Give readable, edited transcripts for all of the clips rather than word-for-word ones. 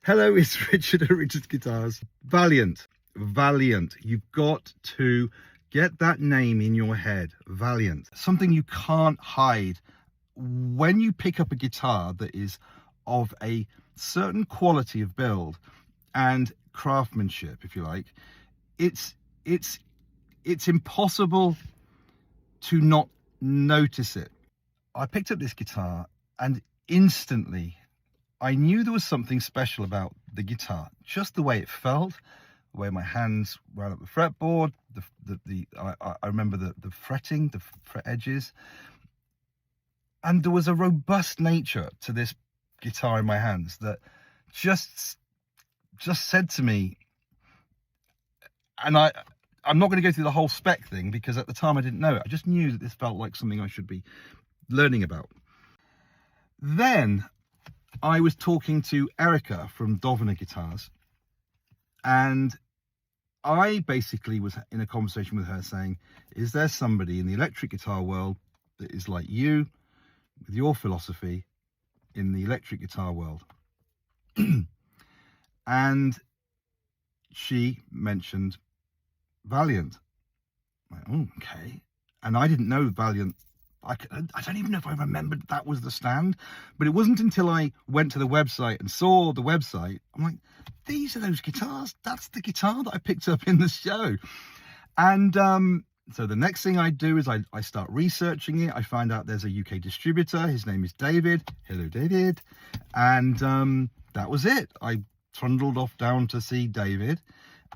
Hello, it's Richard at Richard's Guitars. Valiant. You've got to get that name in your head. Valiant. Something you can't hide. When you pick up a guitar that is of a certain quality of build and craftsmanship, if you like, it's impossible to not notice it. I picked up this guitar and instantly I knew there was something special about the guitar, just the way it felt, the way my hands ran up the fretboard, I remember the fretting, the fret edges, and there was a robust nature to this guitar in my hands that just said to me, and I'm not going to go through the whole spec thing because at the time I didn't know it. I just knew that this felt like something I should be learning about. Then I was talking to Erica from Dovena Guitars, and I basically was in a conversation with her saying, is there somebody in the electric guitar world that is like you, with your philosophy in the electric guitar world? And she mentioned Valiant. I'm like, oh, okay. And I didn't know Valiant. I don't even know if I remembered that was the stand, but it wasn't until I went to the website and saw the website, I'm like, these are those guitars. That's the guitar that I picked up in the show. And so the next thing I do is I start researching it. I find out there's a UK distributor. His name is David. Hello, David. And that was it. I trundled off down to see David.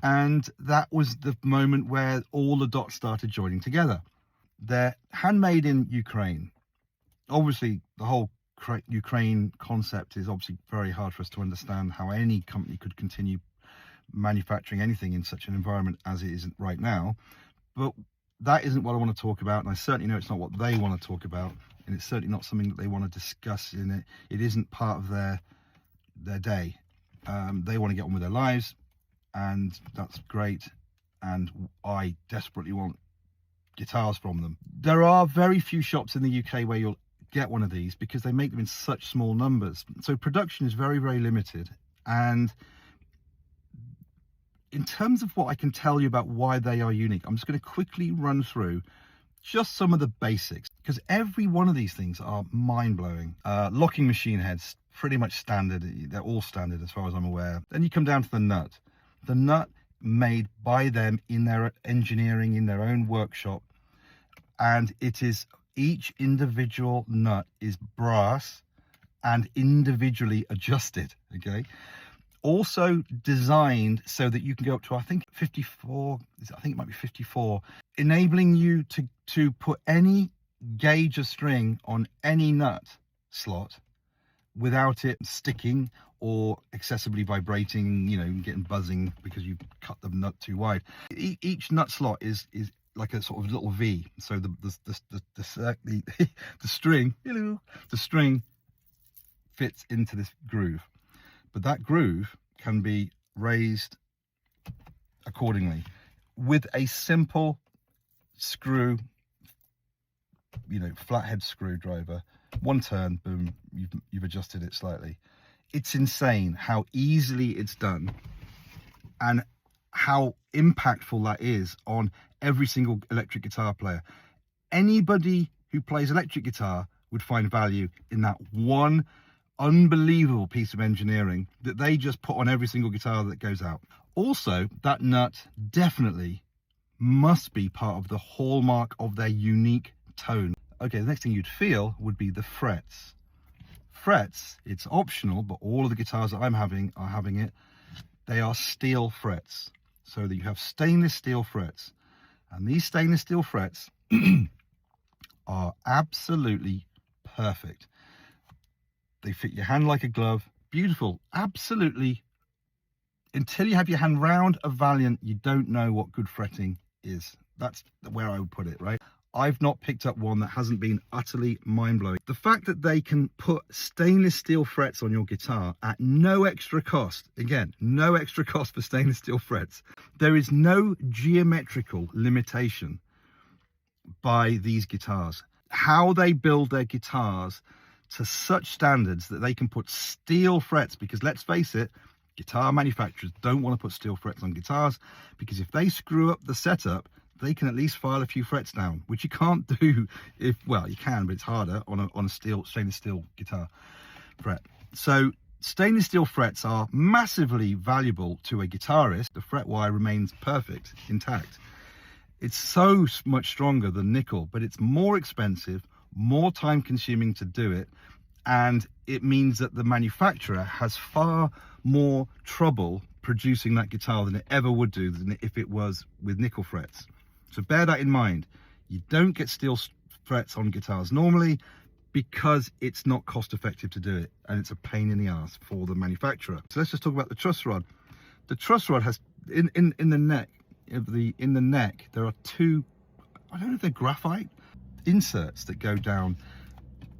And that was the moment where all the dots started joining together. They're handmade in Ukraine. Obviously, the whole Ukraine concept is obviously very hard for us to understand how any company could continue manufacturing anything in such an environment as it is right now. But that isn't what I want to talk about, and I certainly know it's not what they want to talk about, and it's certainly not something that they want to discuss in it. It isn't part of their day. They want to get on with their lives, and that's great, and I desperately want guitars from them. There are very few shops in the UK where you'll get one of these because they make them in such small numbers, so production is very, very limited. And in terms of what I can tell you about why they are unique, I'm just going to quickly run through just some of the basics, because every one of these things are mind-blowing. Locking machine heads, pretty much standard. They're all standard as far as I'm aware. Then you come down to the nut made by them in their engineering, in their own workshop, and it is each individual nut is brass and individually adjusted. Okay, also designed so that you can go up to, I think 54, I think it might be 54, enabling you to put any gauge of string on any nut slot without it sticking or excessively vibrating, you know, getting buzzing because you cut the nut too wide. Each nut slot is like a sort of little V, so the string fits into this groove, but that groove can be raised accordingly with a simple screw, you know, flathead screwdriver. One turn, boom, you've adjusted it slightly. It's insane how easily it's done and how impactful that is on every single electric guitar player. Anybody who plays electric guitar would find value in that one unbelievable piece of engineering that they just put on every single guitar that goes out. Also, that nut definitely must be part of the hallmark of their unique tone. Okay, the next thing you'd feel would be the frets. Frets, it's optional, but all of the guitars that I'm having are having it. They are steel frets, so that you have stainless steel frets. And these stainless steel frets are absolutely perfect. They fit your hand like a glove. Beautiful, absolutely. Until you have your hand round a Valiant, you don't know what good fretting is. That's where I would put it, right? I've not picked up one that hasn't been utterly mind-blowing. The fact that they can put stainless steel frets on your guitar at no extra cost, again, no extra cost for stainless steel frets. There is no geometrical limitation by these guitars. How they build their guitars to such standards that they can put steel frets, because let's face it, Guitar manufacturers don't want to put steel frets on guitars because if they screw up the setup, they can at least file a few frets down, which you can't do if, well, you can, but it's harder on a stainless steel guitar fret. So stainless steel frets are massively valuable to a guitarist. The fret wire remains perfect, intact. It's so much stronger than nickel, but it's more expensive, more time consuming to do it, and it means that the manufacturer has far more trouble producing that guitar than it ever would do than if it was with nickel frets. So bear that in mind. You don't get steel frets on guitars normally because it's not cost effective to do it, and it's a pain in the ass for the manufacturer. So let's just talk about the truss rod. The truss rod has in the neck there are two, I don't know if they're graphite inserts that go down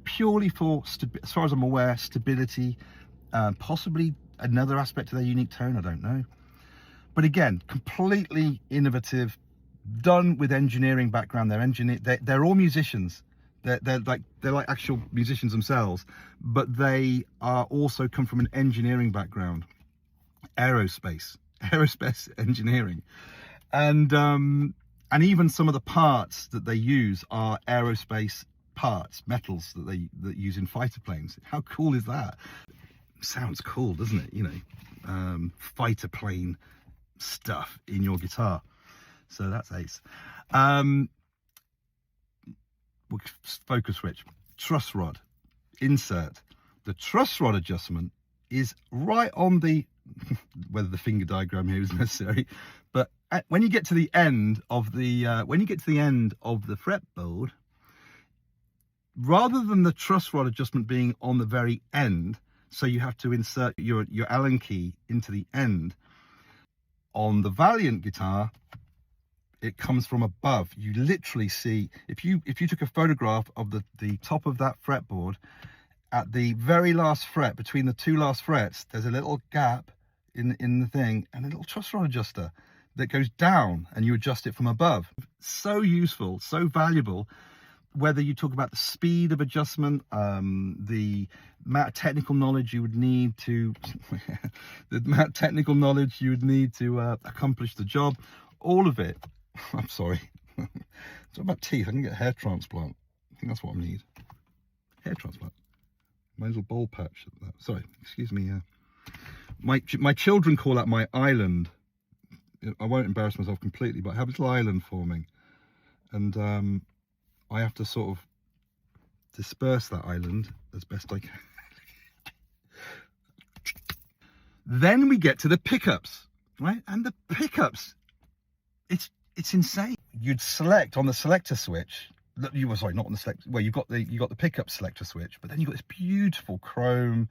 purely for, as far as I'm aware, stability, possibly another aspect of their unique tone, I don't know. But again, completely innovative, done with engineering background. They're all musicians. They're like actual musicians themselves, but they are also come from an engineering background, aerospace engineering, and even some of the parts that they use are aerospace parts, metals that use in fighter planes. How cool is that? Sounds cool, doesn't it? You know, fighter plane stuff in your guitar. So that's ace. Focus switch, truss rod, insert. The truss rod adjustment is right on the, whether the finger diagram here is necessary, but when you get to the end of the fretboard, rather than the truss rod adjustment being on the very end, so you have to insert your Allen key into the end. On the Valiant guitar, it comes from above. You literally see, if you took a photograph of the top of that fretboard, at the very last fret, between the two last frets, there's a little gap in the thing and a little truss rod adjuster that goes down, and you adjust it from above. So useful, so valuable, whether you talk about the speed of adjustment, the amount of technical knowledge you would need to accomplish the job, all of it. I'm sorry. It's about teeth. I can get a hair transplant. I think that's what I need. Hair transplant. My little bald patch. Sorry, excuse me. My children call that my island. I won't embarrass myself completely, but I have a little island forming, and I have to sort of disperse that island as best I can. Then we get to the pickups, right? And the pickups, it's insane. You'd select on the selector switch. You were, sorry, not on the selector. Well, you got the pickup selector switch, but then you got this beautiful chrome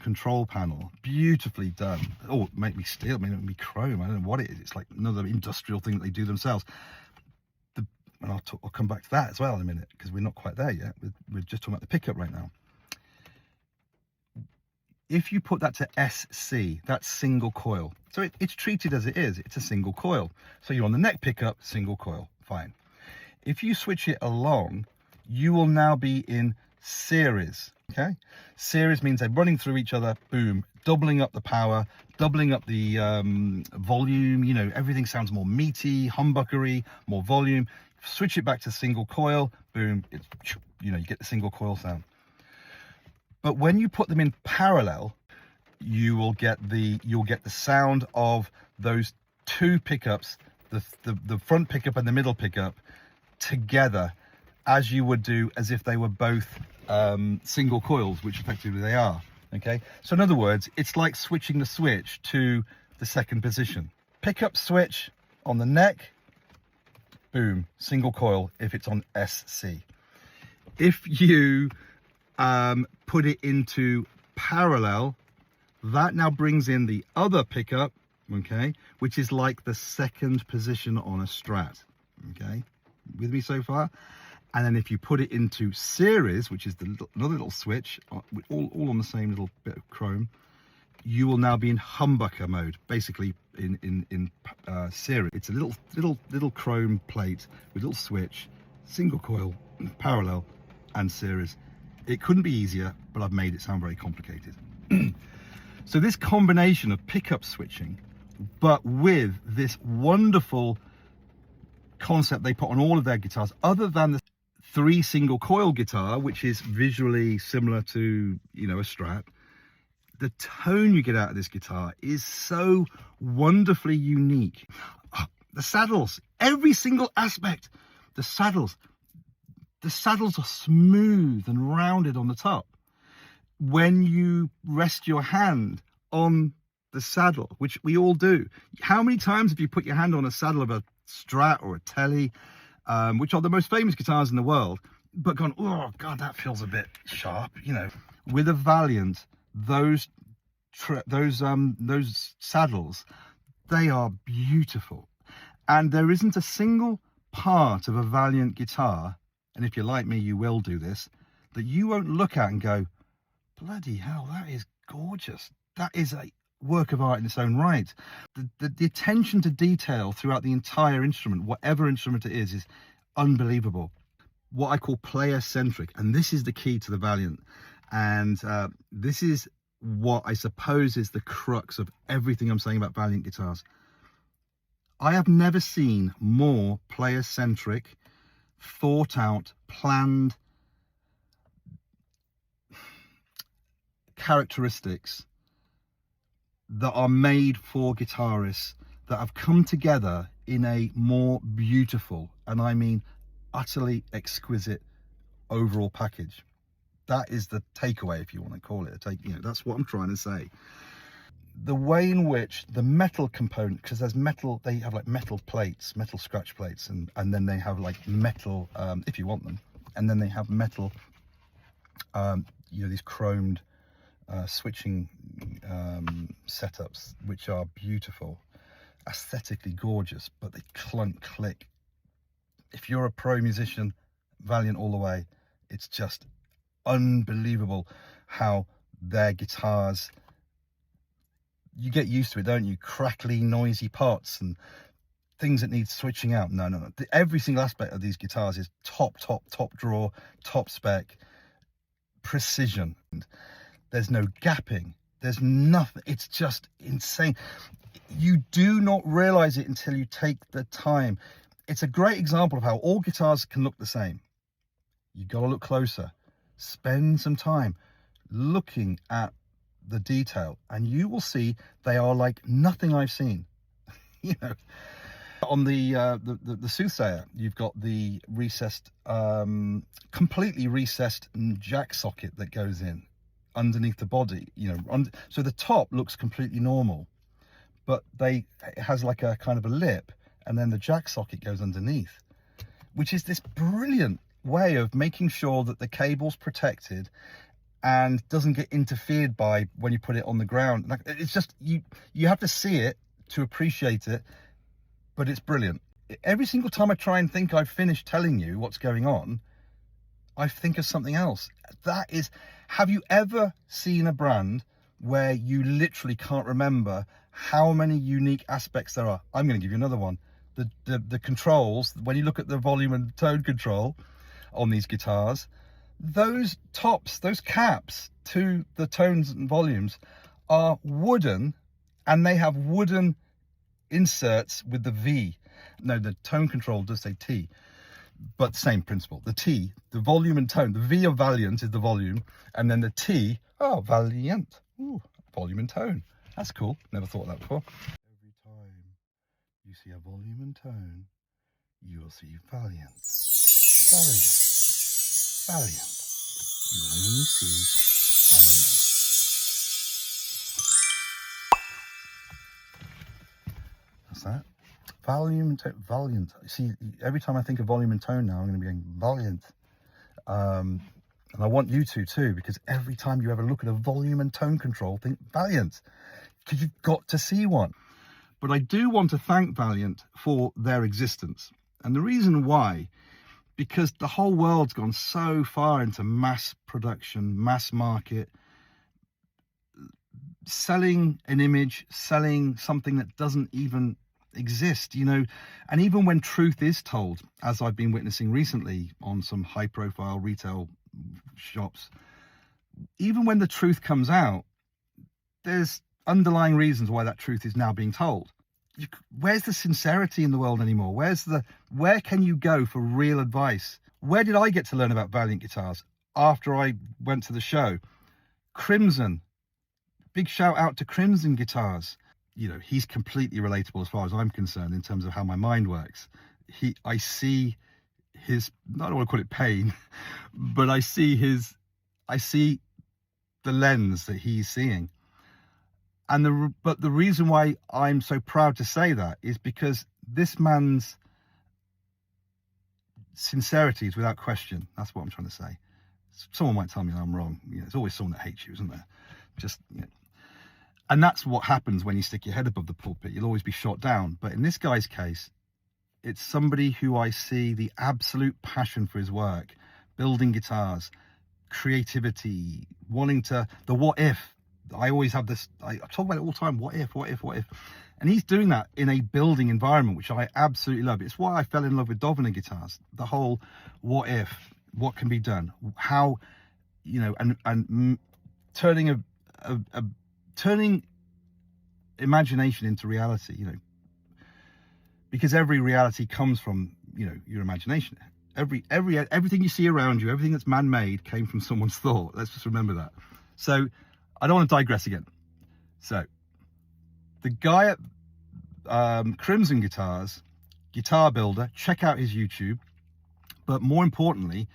control panel, beautifully done. Oh, make me steel, make me chrome. I don't know what it is. It's like another industrial thing that they do themselves. And I'll come back to that as well in a minute, because we're not quite there yet. We're just talking about the pickup right now. If you put that to SC, that's single coil. So it's treated as it is. It's a single coil. So you're on the neck pickup, single coil, fine. If you switch it along, you will now be in series, okay? Series means they're running through each other, boom, doubling up the power, doubling up the volume, you know, everything sounds more meaty, humbuckery, more volume. Switch it back to single coil, boom, it's, you know, you get the single coil sound. But when you put them in parallel, you'll get the sound of those two pickups, the front pickup and the middle pickup together, as you would do as if they were both single coils, which effectively they are. Okay, so in other words, it's like switching the switch to the second position. Pickup switch on the neck, boom, single coil if it's on SC. If you put it into parallel, that now brings in the other pickup, okay, which is like the second position on a Strat. Okay, with me so far? And then if you put it into series, which is another little switch, all on the same little bit of chrome, you will now be in humbucker mode, basically in series. It's a little chrome plate with a little switch, single coil, parallel, and series. It couldn't be easier, but I've made it sound very complicated. So this combination of pickup switching, but with this wonderful concept they put on all of their guitars, other than the 3 single coil guitar, which is visually similar to, you know, a Strat, the tone you get out of this guitar is so wonderfully unique. The saddles, every single aspect, the saddles are smooth and rounded on the top. When you rest your hand on the saddle, which we all do, how many times have you put your hand on a saddle of a Strat or a Tele, which are the most famous guitars in the world, but gone, oh God, that feels a bit sharp, you know? With a Valiant, those saddles, they are beautiful. And there isn't a single part of a Valiant guitar, and if you're like me, you will do this, that you won't look at and go, bloody hell, that is gorgeous. That is a work of art in its own right. The attention to detail throughout the entire instrument, whatever instrument it is unbelievable. What I call player-centric, and this is the key to the Valiant. And this is what I suppose is the crux of everything I'm saying about Valiant guitars. I have never seen more player-centric, thought out, planned characteristics that are made for guitarists that have come together in a more beautiful, and I mean utterly exquisite, overall package. That is the takeaway, if you want to call it a take. You know, that's what I'm trying to say. The way in which the metal component, because there's metal, they have like metal plates, metal scratch plates, and then they have like metal, if you want them, and then they have metal, you know, these chromed switching setups, which are beautiful, aesthetically gorgeous, but they clunk, click. If you're a pro musician, Valiant all the way. It's just unbelievable how their guitars, you get used to it, don't you? Crackly, noisy parts and things that need switching out. No. Every single aspect of these guitars is top drawer, top spec, precision. There's no gapping. There's nothing. It's just insane. You do not realize it until you take the time. It's a great example of how all guitars can look the same. You got to look closer. Spend some time looking at the detail, and you will see they are like nothing I've seen. You know, on the Soothsayer, you've got the recessed, completely recessed jack socket that goes in underneath the body. You know, so the top looks completely normal, but it has like a kind of a lip, and then the jack socket goes underneath, which is this brilliant way of making sure that the cable's protected and doesn't get interfered by when you put it on the ground. Like, it's just, you have to see it to appreciate it, but it's brilliant. Every single time I try and think I've finished telling you what's going on, I think of something else. That is, have you ever seen a brand where you literally can't remember how many unique aspects there are? I'm going to give you another one. The controls, when you look at the volume and tone control on these guitars, those tops, those caps to the tones and volumes are wooden, and they have wooden inserts with the V. No, the tone control does say T, but same principle. The T, the volume and tone. The V of Valiant is the volume, and then the T, oh, Valiant. Ooh, volume and tone. That's cool. Never thought of that before. Every time you see a volume and tone, you will see Valiant. Valiant. Valiant. You will only see Valiant. That's that. Volume and tone. Valiant. See, every time I think of volume and tone now, I'm going to be going Valiant. And I want you to too, because every time you ever look at a volume and tone control, think Valiant, because you've got to see one. But I do want to thank Valiant for their existence. And the reason why, because the whole world's gone so far into mass production, mass market, selling an image, selling something that doesn't even exist, you know. And even when truth is told, as I've been witnessing recently on some high profile retail shops, even when the truth comes out, there's underlying reasons why that truth is now being told. Where's the sincerity in the world anymore? Where can you go for real advice? Where did I get to learn about Valiant guitars? After I went to the show. Crimson, big shout out to Crimson Guitars. You know, he's completely relatable as far as I'm concerned in terms of how my mind works. I see his, I don't want to call it pain, but I see the lens that he's seeing. But the reason why I'm so proud to say that is because this man's sincerity is without question. That's what I'm trying to say. Someone might tell me I'm wrong. You know, there's always someone that hates you, isn't there? Just, you know. And that's what happens when you stick your head above the pulpit. You'll always be shot down. But in this guy's case, it's somebody who I see the absolute passion for his work, building guitars, creativity, wanting to, the what if. I always have this, I talk about it all the time, what if. And he's doing that in a building environment, which I absolutely love. It's why I fell in love with Doviner guitars. The whole what if, what can be done, how, you know, and turning turning imagination into reality, you know, because every reality comes from, you know, your imagination. Everything you see around you, everything that's man-made came from someone's thought. Let's just remember that. So I don't want to digress again. So the guy at Crimson Guitars, guitar builder, check out his YouTube, but more importantly,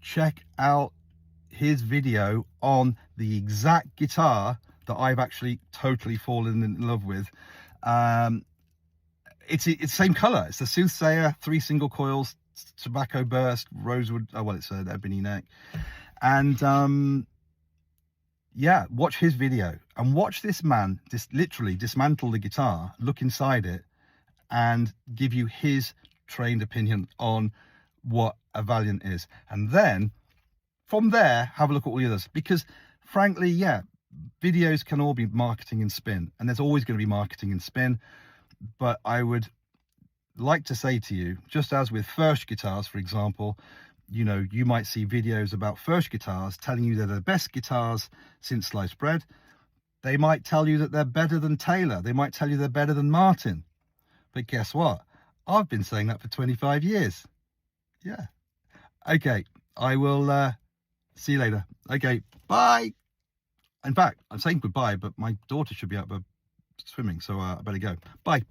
check out his video on the exact guitar that I've actually totally fallen in love with. It's the same color. It's the Soothsayer, 3 single coils, tobacco burst, rosewood, oh well, it's an ebony neck. And yeah, watch his video and watch this man just literally dismantle the guitar, look inside it, and give you his trained opinion on what a Valiant is. And then from there, have a look at all the others, because frankly, yeah, videos can all be marketing and spin, and there's always going to be marketing and spin. But I would like to say to you, just as with Furch guitars, for example, you know, you might see videos about Furch guitars telling you they're the best guitars since sliced bread. They might tell you that they're better than Taylor. They might tell you they're better than Martin. But guess what? I've been saying that for 25 years. Yeah. Okay, I will see you later. Okay, bye. In fact, I'm saying goodbye, but my daughter should be out swimming, so I better go. Bye.